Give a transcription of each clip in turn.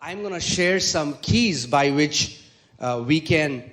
I'm going to share some keys by which we can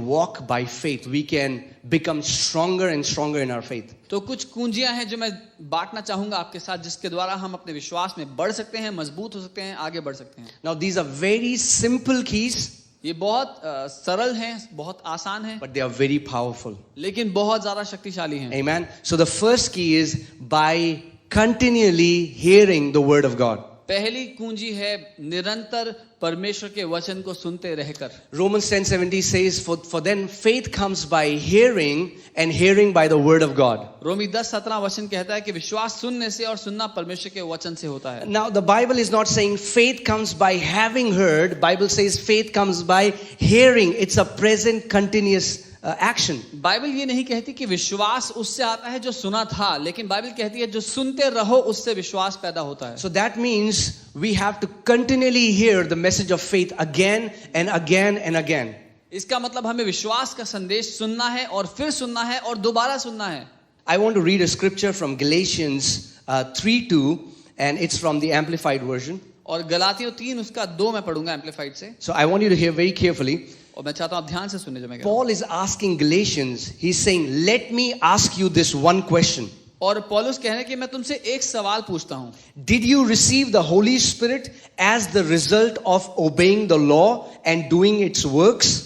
walk by faith. We can become stronger and stronger in our faith. तो कुछ कुंजियां हैं जो मैं बांटना चाहूंगा आपके साथ, जिसके द्वारा हम अपने विश्वास में बढ़ सकते हैं, मजबूत हो सकते हैं, आगे बढ़ सकते हैं. Now these are very simple keys, ये बहुत सरल हैं, बहुत आसान हैं, but they are very powerful. लेकिन बहुत ज्यादा शक्तिशाली हैं. Amen. So the first key is by continually hearing the word of God. पहली कुंजी है निरंतर परमेश्वर के वचन को सुनते रहकर. Romans 10:70 says, for then faith comes by hearing and hearing by the word of God. रोमी 10:17 वचन कहता है कि विश्वास सुनने से और सुनना परमेश्वर के वचन से होता है. Now the Bible is not saying faith comes by having heard. Bible says faith comes by hearing. It's a present continuous action. Bible ये नहीं कहती कि विश्वास उससे आता है जो सुना था, लेकिन बाइबल कहती है जो सुनते रहो उससे विश्वास पैदा होता है. So that means we have to continually hear the message of faith again and again and again. इसका मतलब हमें विश्वास का संदेश सुनना है और फिर सुनना है और दोबारा सुनना है. I want to read a scripture from Galatians 3:2 and it's from the Amplified version. और गलातियों 3 उसका 2 मैं पढ़ूंगा एम्पलीफाइड से. So I want you to hear very carefully. और मैं चाहता हूं आप ध्यान से सुने जो मैं कह रहा Paul is asking Galatians, he's saying, let me ask you this one question. हूं. और पौलुस कह रहे हैं कि मैं तुमसे एक सवाल पूछता हूं. Did you receive the Holy Spirit as the result of obeying the law and doing its works?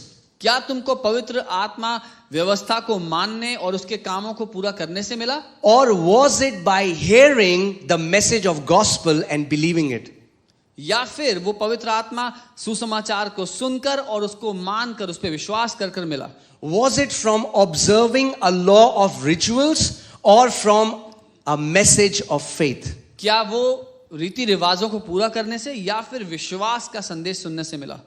क्या तुमको पवित्र आत्मा व्यवस्था को मानने और उसके कामों को पूरा करने से मिला? Or was it by hearing the message of gospel and believing it? या फिर वो पवित्र आत्मा सुसमाचार को सुनकर और उसको मानकर उस पे विश्वास कर कर मिला? Was it from observing a law of rituals or from a message of faith? क्या वो रीति रिवाजों को पूरा करने से या फिर विश्वास का संदेश सुनने से मिला?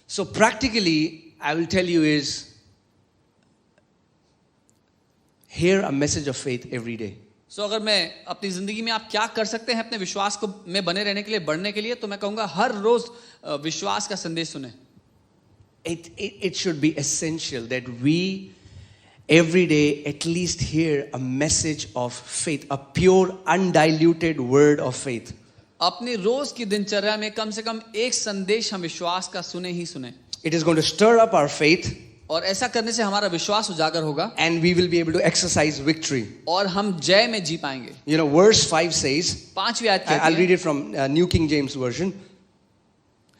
So practically, I will tell you is hear a message of faith every day. So अगर मैं अपनी जिंदगी में आप क्या कर सकते हैं अपने विश्वास को में बने रहने के लिए, बढ़ने के लिए, तो मैं कहूंगा हर रोज विश्वास का संदेश सुने. It should be essential that we every day at least hear a message of faith, a pure undiluted word of faith. अपनी रोज की दिनचर्या में कम से कम एक संदेश हम विश्वास का सुने ही सुने. It is going to stir up our faith. और ऐसा करने से हमारा विश्वास उजागर होगा. And we will be able to exercise victory. और हम जय में जी पाएंगे. You know, verse 5 says, 5वीं आयत कहती है, I'll read it from New King James Version.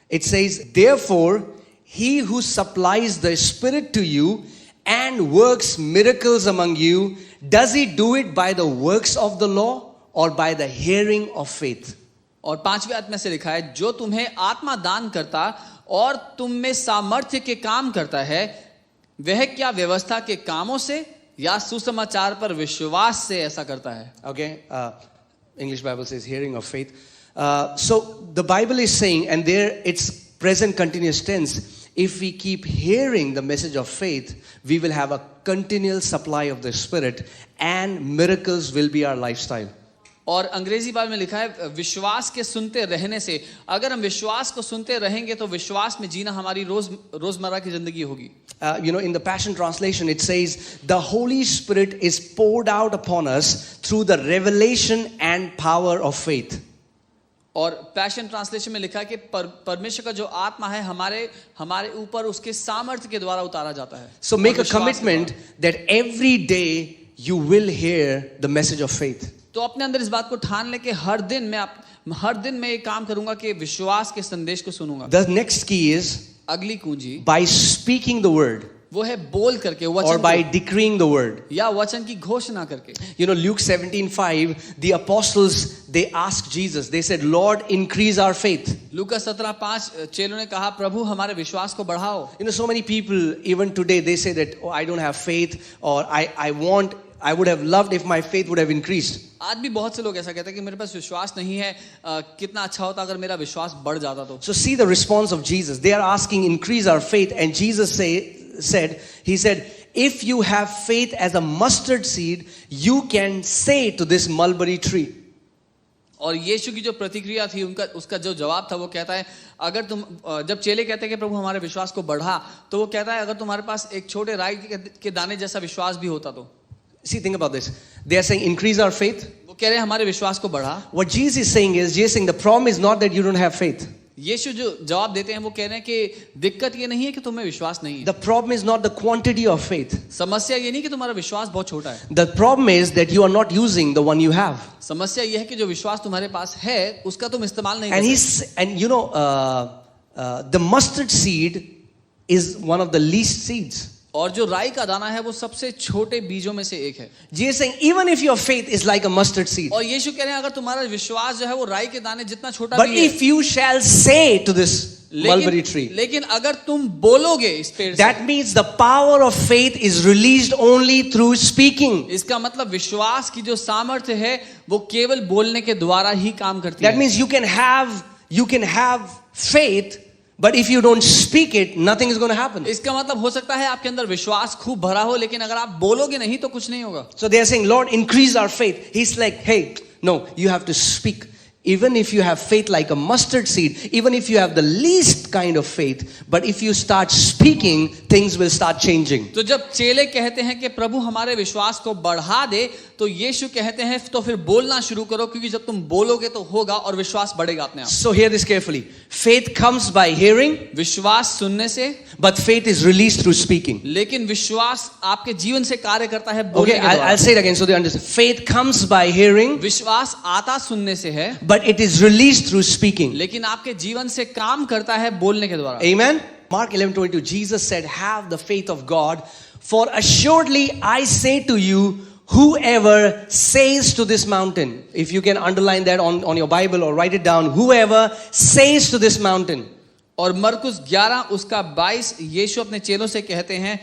It says, therefore, he who supplies the Spirit to you and works miracles among you, does he do it by the works of the law or by the hearing of faith? और 5वीं आयत में से लिखा है, जो तुम्हें आत्मा दान करता और तुम में सामर्थ्य के काम करता है, वह क्या व्यवस्था के कामों से या सुसमाचार पर विश्वास से ऐसा करता है? Okay, English Bible says hearing of faith. So the Bible is saying, and there it's present continuous tense, if we keep hearing the message of faith, we will have a continual supply of the Spirit and miracles will be our lifestyle. और अंग्रेजी Bible में लिखा है विश्वास के सुनते रहने से, अगर हम विश्वास को सुनते रहेंगे तो विश्वास में जीना हमारी रोजमर्रा की जिंदगी होगी. In the Passion Translation it says, the Holy Spirit is poured out upon us through the revelation and power of faith. और पैशन ट्रांसलेशन में लिखा है कि परमेश्वर का जो आत्मा है हमारे ऊपर उसके सामर्थ्य के द्वारा उतारा जाता है. So make a commitment that every day you will hear the message of faith. तो अपने अंदर इस बात को ठान ले कि हर दिन मैं ये काम करूंगा कि विश्वास के संदेश को सुनूंगा. The next key is अगली कुंजी by speaking the word वो है बोल करके, वचन or by decreeing the word. या वचन की घोषणा करके. Luke 17:5, the apostles, they asked Jesus, they said, Lord, increase our faith. लूका 17:5 चेलों ने कहा, प्रभु हमारे विश्वास को बढ़ाओ. So many people even today they say that, oh, I don't have faith, or I would have loved if my faith would have increased. आज भी बहुत से लोग ऐसा कहते हैं कि मेरे पास विश्वास नहीं है, कितना अच्छा होता अगर मेरा विश्वास बढ़ जाता तो. So see the response of Jesus. They are asking, increase our faith, and Jesus said, if you have faith as a mustard seed, you can say to this mulberry tree. और यीशु की जो प्रतिक्रिया थी उसका जो जवाब था वो कहता है, अगर तुम जब चेले कहते हैं कि प्रभु हमारे विश्वास को बढ़ा, तो वो कहता है अगर तुम्हारे पास एक छोटे राई के दाने जैसा विश्वास भी होता तो. See, think about this. They are saying increase our faith. वो कह रहे हैं हमारे विश्वास को बढ़ा। What Jesus is saying is, Jesus saying the problem is not that you don't have faith. यीशु जो जवाब देते हैं वो कह रहे हैं कि दिक्कत ये नहीं है कि तुम्हें विश्वास नहीं है, The problem is not the quantity of faith. समस्या ये नहीं कि तुम्हारा विश्वास बहुत छोटा है, The problem is that you are not using the one you have. समस्या ये है कि जो विश्वास तुम्हारे पास है उसका तुम इस्तेमाल नहीं And कर सकते। and you know, the mustard seed is one of the least seeds. और जो राई का दाना है वो सबसे छोटे बीजों में से एक है। Jesus is saying, even if your faith is like a mustard seed, और यीशु कह रहे हैं अगर तुम्हारा विश्वास जो है वो राई के दाने जितना छोटा but भी है, if you shall say to this mulberry tree, लेकिन अगर तुम बोलोगे इस पेड़ से, that means the power of faith is released only through speaking. इसका मतलब विश्वास की जो सामर्थ्य है वो केवल बोलने के द्वारा ही काम करती That है। means you can have faith, but if you don't speak it, nothing is going to happen. इसका मतलब हो सकता है आपके अंदर विश्वास खूब भरा हो, लेकिन अगर आप बोलोगे नहीं तो कुछ नहीं होगा। So they are saying, Lord, increase our faith. He's like, hey, no, you have to speak. Even if you have faith like a mustard seed, even if you have the least kind of faith, but if you start speaking, things will start changing. तो जब चेले कहते हैं कि प्रभु हमारे विश्वास को बढ़ा दे, तो यीशु कहते हैं तो फिर बोलना शुरू करो, क्योंकि जब तुम बोलोगे तो होगा और विश्वास बढ़ेगा अपने आप। So hear this carefully. Faith comes by hearing, विश्वास सुनने से, but faith is released through speaking. लेकिन विश्वास आपके जीवन से कार्य करता है बोलने Okay, के द्वारा। I'll say it again so they understand. Faith comes by hearing, विश्वास आता सुनने से है, but it is released through speaking. लेकिन आपके जीवन से काम करता है बोलने के द्वारा। Amen. Mark 11:22, Jesus said, have the faith of God, for assuredly I say to you, whoever says to this mountain, if you can underline that on your Bible or write it down, whoever says to this mountain. और मरकुस 11 उसका 22 यीशु अपने चेलों से कहते हैं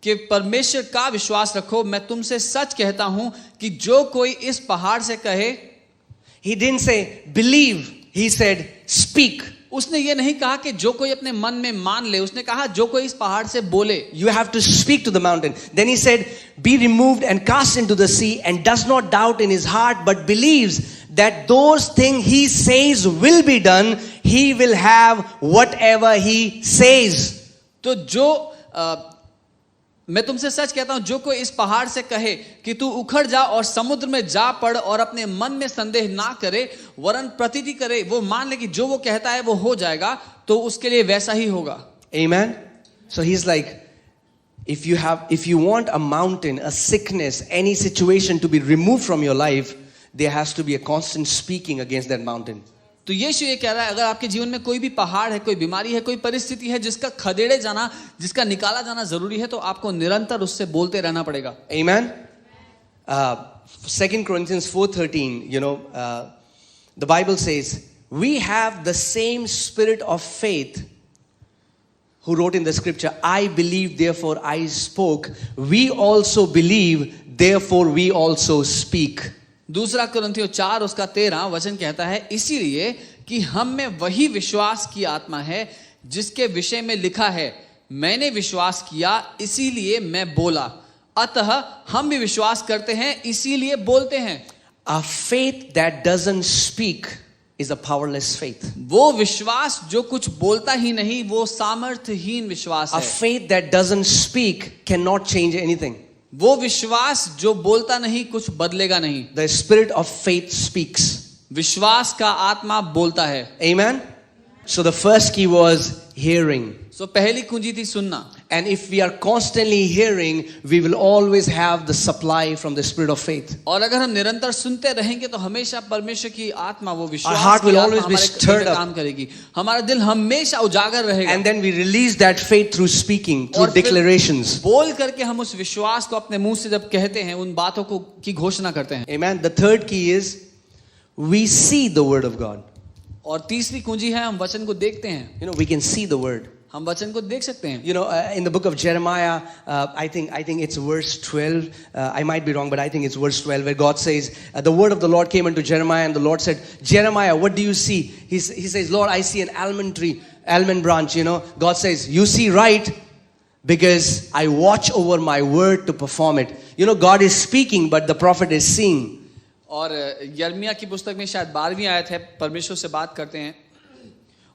कि परमेश्वर का विश्वास रखो, मैं तुमसे सच कहता हूं कि जो कोई इस पहाड़ से कहे, He didn't say believe, he said speak. उसने ये नहीं कहा कि जो कोई अपने मन में मान ले, उसने कहा जो कोई इस पहाड़ से बोले। You have to speak to the mountain. Then he said, be removed and cast into the sea, and does not doubt in his heart, but believes that those things he says will be done. He will have whatever he says. तो जो मैं तुमसे सच कहता हूं, जो कोई इस पहाड़ से कहे कि तू उखड़ जा और समुद्र में जा पड़, और अपने मन में संदेह ना करे वरन प्रतीति करे, वो मान ले कि जो वो कहता है वो हो जाएगा, तो उसके लिए वैसा ही होगा। Amen. So he's like, if you want a mountain, a sickness, any situation to be removed from your life, there has to be a constant speaking against that mountain. तो यीशु ये कह रहा है, अगर आपके जीवन में कोई भी पहाड़ है, कोई बीमारी है, कोई परिस्थिति है जिसका खदेड़े जाना, जिसका निकाला जाना जरूरी है, तो आपको निरंतर उससे बोलते रहना पड़ेगा। Amen. 2 Corinthians 4:13, the Bible says, we have the same spirit of faith. Who wrote in the scripture, I believe, therefore I spoke. We also believe, therefore we also speak. दूसरा कुरिन्थियों 4 उसका 13 वचन कहता है, इसीलिए कि हम में वही विश्वास की आत्मा है जिसके विषय में लिखा है, मैंने विश्वास किया इसीलिए मैं बोला, अतः हम भी विश्वास करते हैं इसीलिए बोलते हैं। A faith that doesn't speak is a powerless faith. वो विश्वास जो कुछ बोलता ही नहीं, वो सामर्थ्यहीन विश्वास A है। faith that doesn't speak cannot change anything. वो विश्वास जो बोलता नहीं कुछ बदलेगा नहीं। The spirit of faith speaks. विश्वास का आत्मा बोलता है। Amen. So the first key was hearing. सो पहली कुंजी थी सुनना। And if we are constantly hearing, we will always have the supply from the spirit of faith. और अगर हम निरंतर सुनते रहेंगे तो हमेशा परमेश्वर की आत्मा, वो विश्वास Our heart की will आत्मा always be हमारे stirred में up. काम करेगी, हमारा दिल हमेशा उजागर रहेगा। And then we release that faith through speaking, through और फिर declarations. बोल करके हम उस विश्वास को अपने मुंह से जब कहते हैं, उन बातों को की घोषणा करते हैं। Amen. The third key is we see the word of God. और तीसरी कुंजी है हम वचन को देखते हैं। We can see the word. हम वचन को देख सकते हैं। In the book of Jeremiah, I think it's verse 12. I might be wrong, but I think it's verse 12 where God says, the word of the Lord came unto Jeremiah, and the Lord said, Jeremiah, what do you see? He says, Lord, I see an almond tree, almond branch. God says, you see right, because I watch over my word to perform it. God is speaking, but the prophet is seeing. और यर्मिया की पुस्तक में शायद 12वीं आयत है, परमेश्वर से बात करते हैं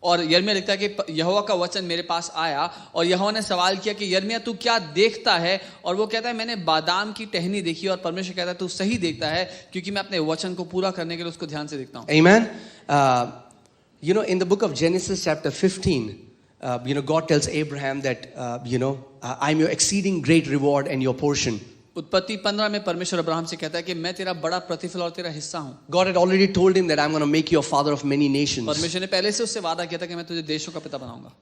और यिर्मयाह लिखता है कि यहोवा का वचन मेरे पास आया और यहोवा ने सवाल किया कि यिर्मयाह तू क्या देखता है, और वो कहता है मैंने बादाम की टहनी देखी, और परमेश्वर कहता है तू सही देखता है क्योंकि मैं अपने वचन को पूरा करने के लिए उसको ध्यान से देखता हूँ. Amen. You know, in the book of Genesis chapter 15, you know, God tells Abraham that, you know, I'm your exceeding great reward and your portion. उत्पत्ति 15 में परमेश्वर अब्राहम से कहता है कि मैं तेरा बड़ा प्रतिफल और तेरा हिस्सा हूँ. God had already told him that I'm going to make you a father of many nations. परमेश्वर ने पहले से उससे वादा किया था कि मैं तुझे देशों का पिता बनाऊंगा.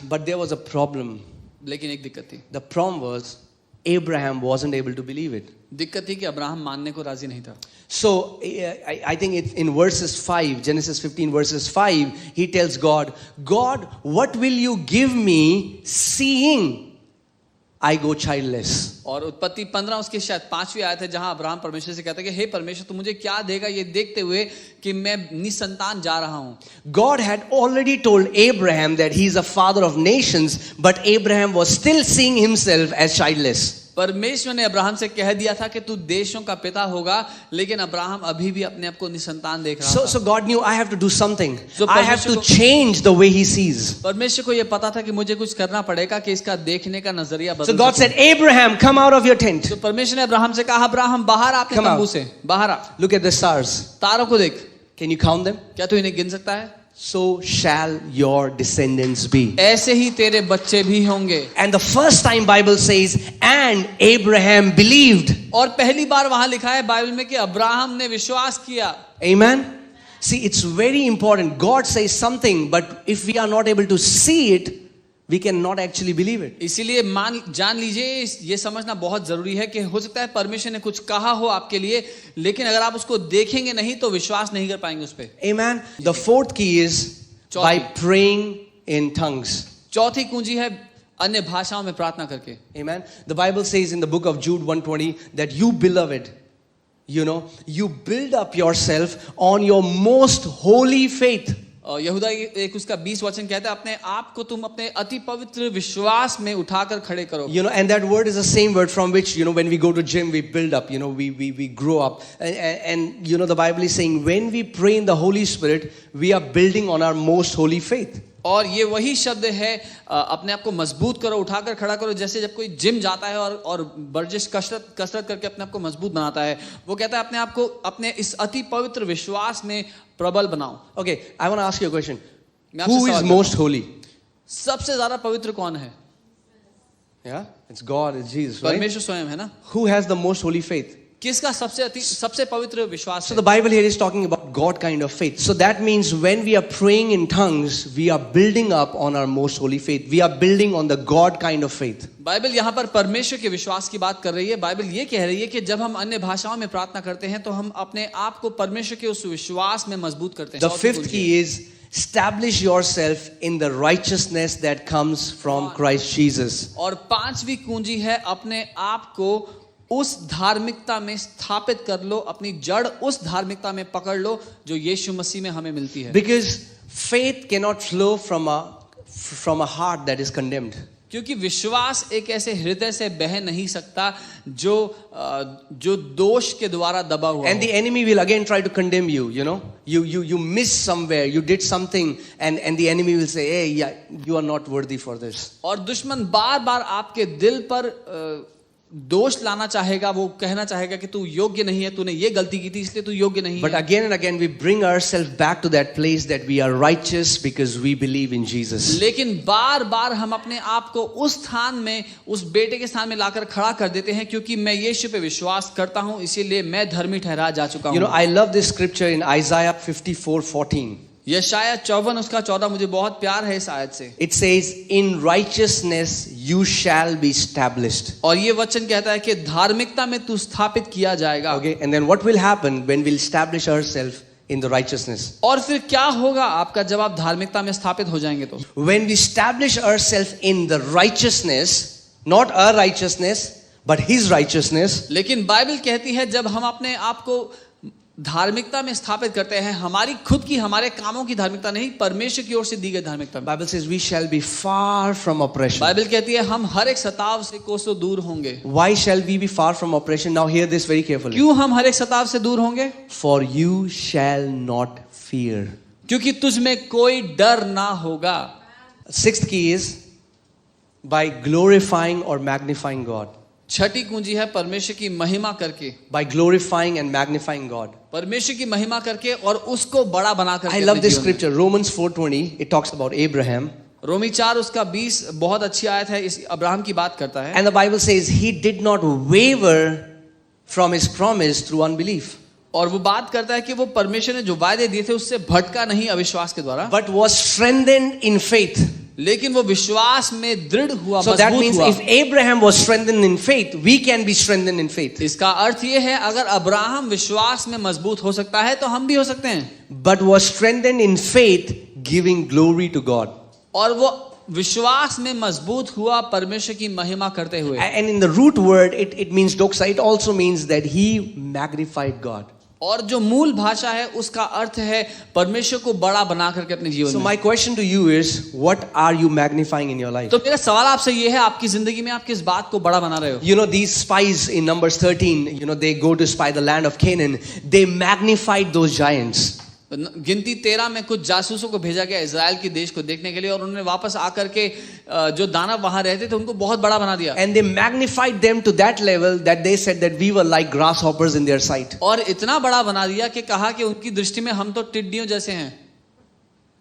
But there was a problem. लेकिन एक दिक्कत थी. The problem was Abraham wasn't able to believe it. दिक्कत थी कि अब्राहम मानने को राजी नहीं था. So I think it's in verses 5, Genesis 15 verses 5, he tells God, God, what will you give me seeing I go childless? और उत्पत्ति 15 उसके शायद 5वीं आयत है जहां अब्राहम परमेश्वर से कहता है कि हे परमेश्वर तू मुझे क्या देगा ये देखते हुए कि मैं निसंतान जा रहा हूं. God had already told Abraham that he is a father of nations, but Abraham was still seeing himself as childless. परमेश्वर ने अब्राहम से कह दिया था कि तू देशों का पिता होगा, लेकिन अब्राहम अभी भी अपने आप को निसंतान देख रहा था. So God knew I have to do something. So I have to change the way he sees. परमेश्वर को यह पता था कि मुझे कुछ करना पड़ेगा कि इसका देखने का नजरिया बदल. So God said, Abraham, come out of your tent. तो परमेश्वर ने अब्राहम से कहा अब्राहम बाहर आ अपने तंबू से बाहर आ. Look at the stars. तारों को देख. Can you count them? क्या तू इन्हें गिन सकता है? So shall your descendants be. ऐसे ही तेरे बच्चे भी होंगे. And the first time Bible says, and Abraham believed. और पहली बार वहां लिखा है बाइबल में कि अब्राहम ने विश्वास किया. Amen. See, it's very important. God says something, but if we are not able to see it, we cannot actually believe it. इसीलिए जान लीजिए ये समझना बहुत जरूरी है कि हो सकता है परमेश्वर ने कुछ कहा हो आपके लिए, लेकिन अगर आप उसको देखेंगे नहीं तो विश्वास नहीं कर पाएंगे उस पे. Amen. The fourth key is by praying in tongues. चौथी कुंजी है अन्य भाषाओं में प्रार्थना करके. Amen. The Bible says in the book of Jude 1:20 that you beloved, you know, you build up yourself on your most holy faith. यहूदा एक उसका 20 वचन कहता है अपने आप को तुम अपने अति पवित्र विश्वास में उठाकर खड़े करो. You know, and that word is the same word from which, you know, when we go to gym we build up, you know, we grow up, and you know the Bible is saying when we pray in the Holy Spirit we are building on our most holy faith. और ये वही शब्द है अपने आप को मजबूत करो, उठाकर खड़ा करो. जैसे जब कोई जिम जाता है और वर्जिश कसरत करके अपने आप को मजबूत बनाता है, वो कहता है अपने आप को अपने इस अति पवित्र विश्वास में प्रबल बनाओ. Okay, I want to ask you a question. Who is most holy? सबसे ज्यादा पवित्र कौन है? Yeah, it's God, it's Jesus, right? परमेश्वर स्वयं है ना. Who has the most holy faith? किसका सबसे पवित्र विश्वास So है? the Bible here is talking about God kind of faith. So that means when we are praying in tongues, we are building up on our most holy faith. We are building on the God kind of faith. Bible यहाँ पर परमेश्वर के विश्वास की बात कर रही है. बाइबल ये कह रही है कि जब हम अन्य भाषाओं में प्रार्थना करते हैं तो हम अपने आप को परमेश्वर के उस विश्वास में मजबूत करते हैं. The fifth key is establish yourself in the righteousness that comes from Christ Jesus. और पांचवी कुंजी है अपने आप को उस धार्मिकता में स्थापित कर लो, अपनी जड़ उस धार्मिकता में पकड़ लो जो यीशु मसीह में हमें मिलती है. Because faith cannot flow from a heart that is condemned. क्योंकि विश्वास एक ऐसे हृदय से बह नहीं सकता जो दोष के द्वारा दबा हुआ. And the enemy will again try to condemn you, you know. You missed somewhere, you did something, and the enemy will say, hey, yeah, you are not worthy for this. और दुश्मन बार-बार आपके दिल पर दोष लाना चाहेगा, वो कहना चाहेगा कि तू योग्य नहीं है, तूने ये गलती की थी इसलिए तू योग्य नहीं है. But again and again we bring ourselves back to that place that we are righteous because we believe in Jesus. लेकिन बार-बार हम अपने आप को उस स्थान में, उस बेटे के स्थान में लाकर खड़ा कर देते हैं क्योंकि मैं यीशु पे विश्वास करता हूं, इसीलिए मैं धर्मी ठहरा जा चुका हूं. You know, I love this scripture in Isaiah 54:14. यशायाह 54 उसका 14 मुझे बहुत प्यार है इस आयत से. It says, in righteousness you shall be established. और ये वचन कहता है कि धार्मिकता में तू स्थापित किया जाएगा. Okay, and then what will happen when we establish ourselves in the righteousness? और फिर क्या होगा आपका जब आप धार्मिकता में स्थापित हो जाएंगे तो? When we establish ourselves in the righteousness, not our righteousness, but His righteousness. लेकिन बाइबल कहती है जब हम अपने आप को धार्मिकता में स्थापित करते हैं, हमारी खुद की, हमारे कामों की धार्मिकता नहीं, परमेश्वर की ओर से दी गई धार्मिकता में. Bible says we shall be far from oppression. Bible कहती है हम हर एक सताव से कोसों दूर होंगे. Why shall we be far from oppression? Now hear this very carefully. क्यों हम हर एक सताव से दूर होंगे? For you shall not fear. क्योंकि तुझ में कोई डर ना होगा। Sixth key is by glorifying or magnifying God. छठी कुंजी है परमेश्वर की महिमा करके, By glorifying and magnifying God. परमेश्वर की महिमा करके और उसको बड़ा बना करके। I love अपने this जीवन में। scripture, Romans 4:20. It talks about Abraham. रोमी 4 उसका 20 बहुत अच्छी आयत है, इस अब्राहम की बात करता है। And the Bible says he did not waver from his promise through unbelief, और वो बात करता है कि वो परमेश्वर ने जो वायदे दिए थे उससे भटका नहीं अविश्वास के द्वारा, but was strengthened in faith. लेकिन वो विश्वास में दृढ़ हुआ, So that मजबूत means हुआ। if Abraham was strengthened in faith, we can be strengthened in faith. इसका अर्थ ये है अगर अब्राहम विश्वास में मजबूत हो सकता है तो हम भी हो सकते हैं। But was strengthened in faith, giving glory to God. और वो विश्वास में मजबूत हुआ परमेश्वर की महिमा करते हुए। And in the root word, it means doxa. It also means that he magnified God. और जो मूल भाषा है उसका अर्थ है परमेश्वर को बड़ा बना करके अपने जीवन So में। my question to you is, what are you magnifying in your life? तो मेरा सवाल आपसे ये है, आपकी जिंदगी में आप किस बात को बड़ा बना रहे हो? You know, these spies in Numbers 13, you know, they go to spy the land of Canaan. They magnified those giants. गिनती 13 में कुछ जासूसों को भेजा गया इजराइल के देश को देखने के लिए, और उन्होंने वापस आकर के जो दानव वहां रहते थे उनको बहुत बड़ा बना दिया। And they magnified them to that level that they said that we were like grasshoppers in their sight. और इतना बड़ा बना दिया कि कहा कि उनकी दृष्टि में हम तो टिड्डियों जैसे हैं।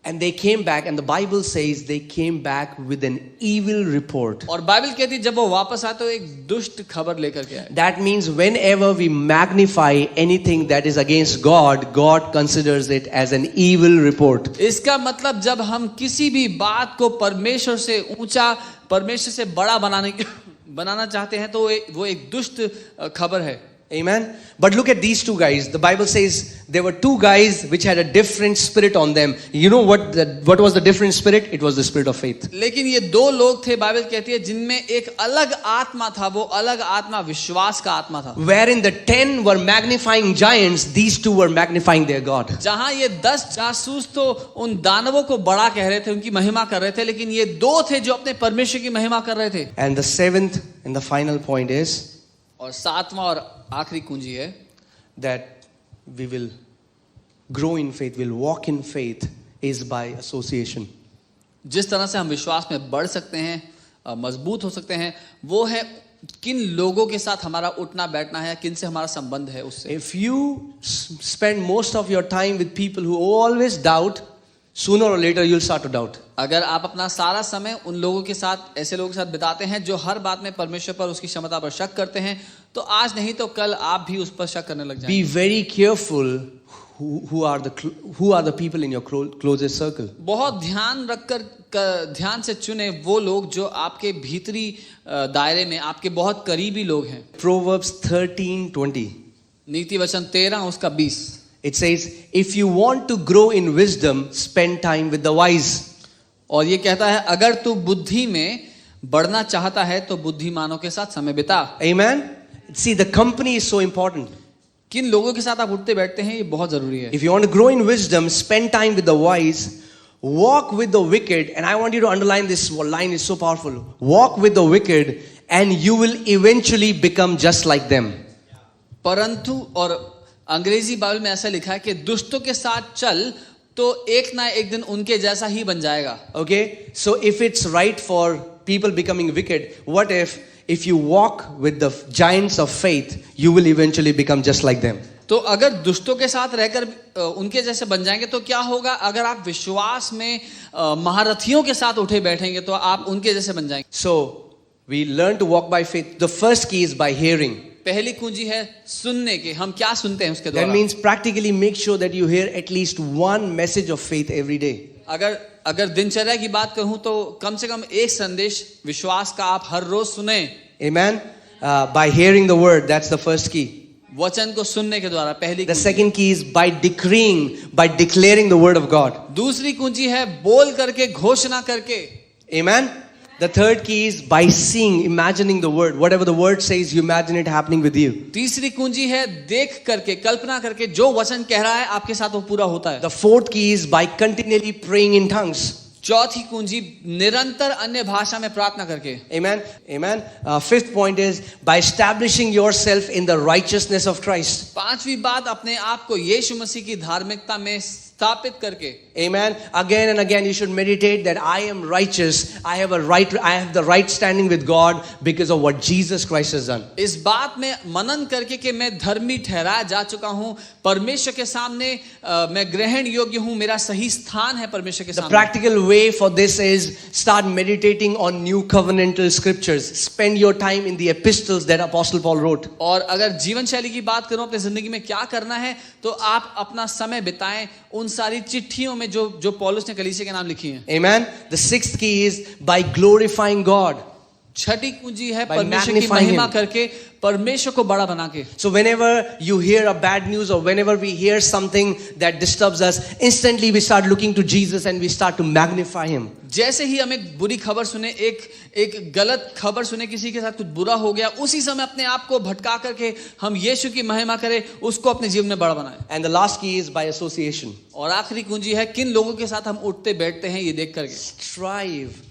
And they came back, and the Bible says they came back with an evil report. और बाइबल कहती है जब वो वापस आए तो एक दुष्ट खबर लेकर के आए। That means whenever we magnify anything that is against God, God considers it as an evil report. इसका मतलब जब हम किसी भी बात को परमेश्वर से ऊंचा, परमेश्वर से बड़ा बनाना चाहते हैं तो वो एक दुष्ट खबर है। Amen. But look at these two guys. The Bible says there were two guys which had a different spirit on them. You know what was the different spirit? It was the spirit of faith. लेकिन ये दो लोग थे, Bible कहती है, जिनमें एक अलग आत्मा था, वो अलग आत्मा विश्वास का आत्मा था। Wherein the 10 were magnifying giants, these two were magnifying their God. जहां ये 10 जासूस तो उन दानवों को बड़ा कह रहे थे, उनकी महिमा कर रहे थे, लेकिन ये दो थे जो अपने परमेश्वर की महिमा कर रहे थे। And the seventh and the final point is और सातवां और आखिरी कुंजी है that we will grow in faith, will walk in faith is by association. जिस तरह से हम विश्वास में बढ़ सकते हैं, मजबूत हो सकते हैं, वो है किन लोगों के साथ हमारा उठना बैठना है, किन से हमारा संबंध है उससे। If you spend most of your time with people who always doubt, sooner or later you'll start to doubt. अगर आप अपना सारा समय उन लोगों के साथ, ऐसे लोगों के साथ बिताते हैं जो हर बात में परमेश्वर पर, उसकी क्षमता पर शक करते हैं, तो आज नहीं तो कल आप भी उस पर शक करने लग जाएंगे। Be very careful who are the people in your closest circle. बहुत ध्यान रखकर ध्यान से चुने वो लोग जो आपके भीतरी दायरे में, आपके बहुत करीबी लोग हैं। Proverbs 13:20. नीति वचन 13 उसका 20। It says, if you want to grow in wisdom, spend time with the wise. और ये कहता है अगर तू बुद्धि में बढ़ना चाहता है तो बुद्धिमानों के साथ समय बिता। Amen. See, the company is so important. किन लोगों के साथ आप उठते बैठते हैं ये बहुत जरूरी है। If you want to grow in wisdom, spend time with the wise. Walk with the wicked, and I want you to underline this line, is so powerful. Walk with the wicked, and you will eventually become just like them. परंतु, और अंग्रेजी Bible में ऐसा लिखा है कि दुष्टों के साथ चल तो एक ना एक दिन उनके जैसा ही बन जाएगा। Okay, so if it's right for people becoming wicked, what if you walk with the giants of faith, you will eventually become just like them. तो अगर दुष्टों के साथ रहकर उनके जैसे बन जाएंगे तो क्या होगा? अगर आप विश्वास में महारथियों के साथ उठे बैठेंगे तो आप उनके जैसे बन जाएंगे। So we learn to walk by faith. The first key is by hearing. पहली कुंजी है सुनने के, हम क्या सुनते हैं उसके That द्वारा। means practically make sure that you hear at least one message of faith every day. अगर दिनचर्या की बात कहूं तो कम से कम एक संदेश विश्वास का आप हर रोज सुने। Amen. By hearing the word, that's the first key. वचन को सुनने के द्वारा पहली The कुंजी। second key is by decreeing, by declaring the word of God. दूसरी कुंजी है बोल करके, घोषणा करके। Amen. The third key is by seeing, imagining the word. Whatever the word says, you imagine it happening with you. तीसरी कुंजी है देख करके, कल्पना करके, जो वचन कह रहा है आपके साथ वो पूरा होता है। The fourth key is by continually praying in tongues. चौथी कुंजी निरंतर अन्य भाषा में प्रार्थना करके। Amen. Amen. Fifth point is by establishing yourself in the righteousness of Christ. पांचवी बात, अपने आप को यीशु मसीह की धार्मिकता में स्थापित करके। Amen. Again and again you should meditate that I am righteous. I have the right standing with God because of what Jesus Christ has done. इस बात में मनन करके कि मैं धर्मी ठहराया जा चुका हूँ परमेश्वर के सामने, मैं ग्रहण योग्य हूँ, मेरा सही स्थान है परमेश्वर के The सामने। practical way for this is start meditating on new covenantal scriptures. Spend your time in the epistles that Apostle Paul wrote. और अगर जीवन शैली की बात करूं अपनी जिंदगी में क्या करना है, तो आप अपना समय बिताएं उन सारी चिट्ठियों में जो पौलुस ने कलीसिया के नाम लिखी हैं। Amen. The sixth key is by glorifying God. छठी कुंजी है By परमेश्वर की magnifying महिमा him. करके, परमेश्वर को बड़ा बना के। So whenever you hear a bad news or whenever we hear something that disturbs us, instantly we start looking to Jesus and we start to magnify him. जैसे ही हम एक बुरी खबर सुने, एक गलत खबर सुने, किसी के साथ कुछ बुरा हो गया, उसी समय अपने आप को भटका करके हम यीशु की महिमा करें, उसको अपने जीवन में बड़ा बनाएं। And the last key is by association. और आखिरी कुंजी है किन लोगों के साथ हम उठते बैठते हैं ये देख करके। Strive,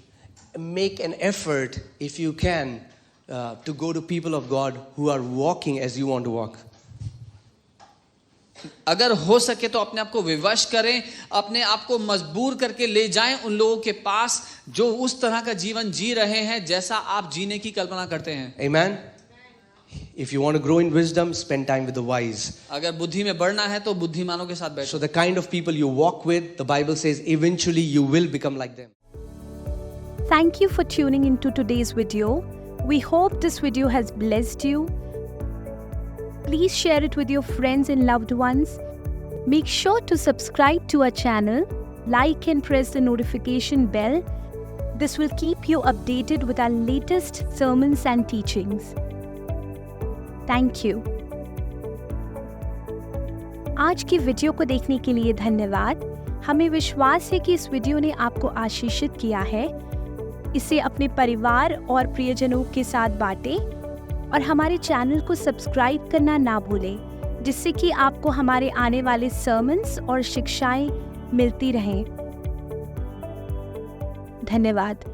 make an effort if you can to go to people of God who are walking as you want to walk. अगर हो सके तो अपने आप को विवश करें, अपने आप को मजबूर करके ले जाएं उन लोगों के पास जो उस तरह का जीवन जी रहे हैं जैसा आप जीने की कल्पना करते हैं। Amen. If you want to grow in wisdom, spend time with the wise. अगर बुद्धि में बढ़ना है तो बुद्धिमानों के साथ बैठो। So the kind of people you walk with, the Bible says eventually you will become like them. Thank you for tuning into today's video. We hope this video has blessed you. Please share it with your friends and loved ones. Make sure to subscribe to our channel, like and press the notification bell. This will keep you updated with our latest sermons and teachings. Thank you. आज की video को देखने के लिए धन्यवाद। हमें विश्वास है कि इस वीडियो ने आपको आशीषित किया है। इसे अपने परिवार और प्रियजनों के साथ बांटें और हमारे चैनल को सब्सक्राइब करना ना भूलें, जिससे कि आपको हमारे आने वाले सर्मन्स और शिक्षाएं मिलती रहें। धन्यवाद।